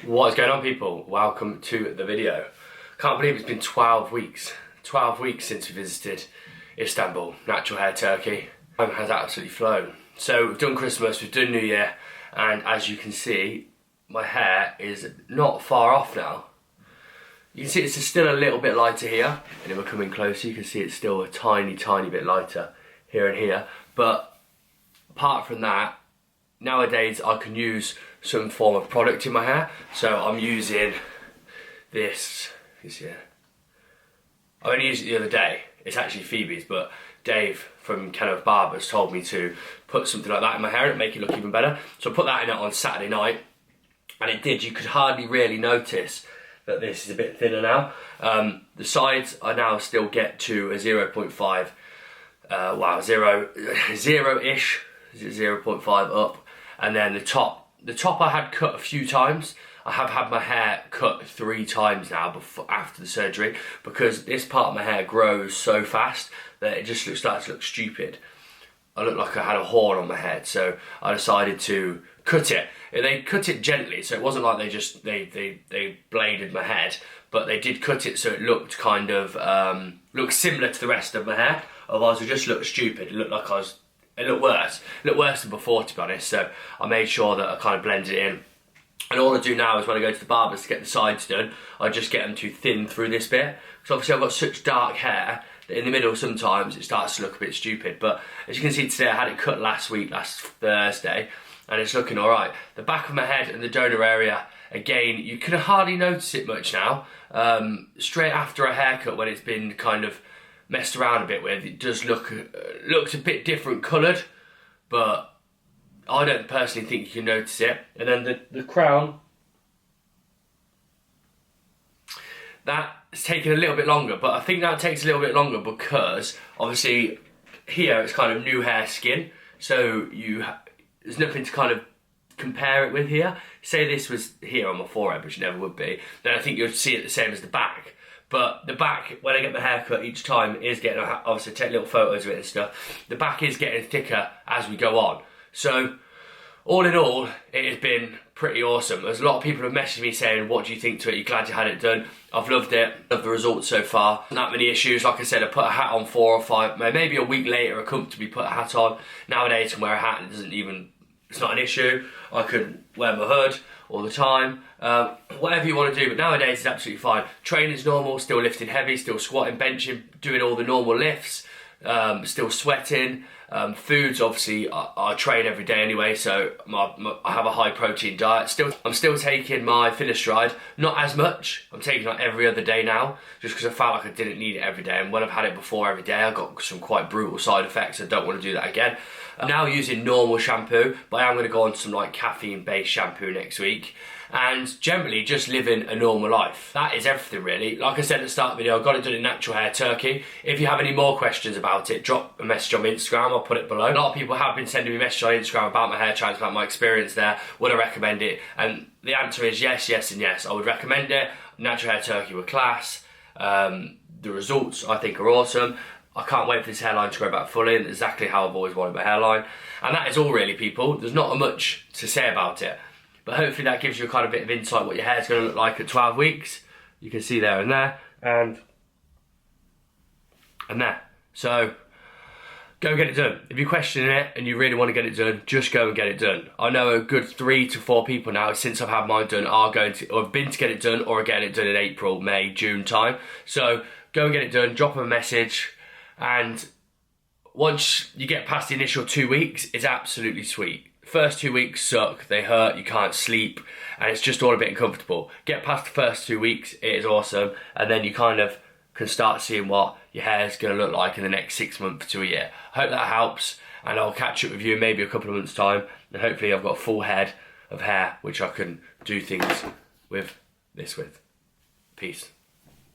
What is going on, people? Welcome to the video. Can't believe it's been 12 weeks. 12 weeks since we visited Istanbul, natural hair Turkey. Time has absolutely flown. So we've done Christmas, we've done New Year, and as you can see, my hair is not far off now. You can see it's still a little bit lighter here, and if we're coming closer, you can see it's still a tiny bit lighter here and here. But apart from that, nowadays I can use some form of product in my hair. So I'm using this, you see it? I only used it the other day. It's actually Phoebe's, but Dave from Cant Barbers told me to put something like that in my hair and make it look even better. So I put that in it on Saturday night, and it did. You could hardly really notice that this is a bit thinner now. The sides I now still get to a 0.5, zero-ish, 0.5 up, and then the top I had cut a few times. I have had my hair cut 3 times now after the surgery, because this part of my hair grows so fast that it just starts to look stupid. I look like I had a horn on my head, so I decided to cut it. They cut it gently, so it wasn't like they bladed my head, but they did cut it so it looked kind of looked similar to the rest of my hair. Otherwise, it just looked stupid. It looked like it looked worse. It looked worse than before, to be honest. So I made sure that I kind of blended it in. And all I do now is when I go to the barbers to get the sides done, I just get them to thin through this bit. Because obviously I've got such dark hair that in the middle sometimes it starts to look a bit stupid. But as you can see today, I had it cut last Thursday, and it's looking alright. The back of my head and the donor area, again, you can hardly notice it much now. Straight after a haircut, when it's been kind of messed around a bit with, it does looks a bit different coloured, but I don't personally think you can notice it. And then the crown, that's taken a little bit longer, but I think that takes a little bit longer because obviously here it's kind of new hair skin, so there's nothing to kind of compare it with here. Say this was here on my forehead, which never would be, then I think you'd see it the same as the back. But the back, when I get my hair cut each time, is getting, obviously take little photos of it and stuff, the back is getting thicker as we go on. So, all in all, it has been pretty awesome. There's a lot of people who have messaged me saying, what do you think to it? You're glad you had it done? I've loved it. Loved the results so far. Not many issues. Like I said, I put a hat on 4 or 5, maybe a week later I comfortably put a hat on. Nowadays I can wear a hat and it's not an issue. I could wear my hood all the time. Whatever you want to do, but nowadays it's absolutely fine. Training's normal, still lifting heavy, still squatting, benching, doing all the normal lifts, still sweating. Foods, obviously, I train every day anyway, so I have a high protein diet. I'm still taking my finasteride, not as much. I'm taking it like every other day now, just because I felt like I didn't need it every day. And when I've had it before every day, I got some quite brutal side effects. I don't want to do that again. I'm now using normal shampoo, but I am going to go on some like caffeine-based shampoo next week. And generally just living a normal life. That is everything really. Like I said at the start of the video, I've got it done in natural hair Turkey. If you have any more questions about it, drop a message on my Instagram, I'll put it below. A lot of people have been sending me messages on Instagram about my hair transplant, my experience there, would I recommend it? And the answer is yes, yes and yes. I would recommend it. Natural hair Turkey were class. The results I think are awesome. I can't wait for this hairline to grow back fully, and exactly how I've always wanted my hairline. And that is all really, people. There's not much to say about it. But hopefully that gives you a kind of bit of insight what your hair's going to look like at 12 weeks. You can see there and there, and there. So, go and get it done. If you're questioning it and you really want to get it done, just go and get it done. I know a good 3 to 4 people now, since I've had mine done, are going to, or have been to get it done, or are getting it done in April, May, June time. So, go and get it done, drop them a message, and once you get past the initial 2 weeks, it's absolutely sweet. First 2 weeks suck, they hurt, you can't sleep, and it's just all a bit uncomfortable. Get past the first 2 weeks, it is awesome, and then you kind of can start seeing what your hair is going to look like in the next 6 months to a year. I hope that helps, and I'll catch up with you in maybe a couple of months' time, and hopefully I've got a full head of hair, which I can do things with this with. Peace.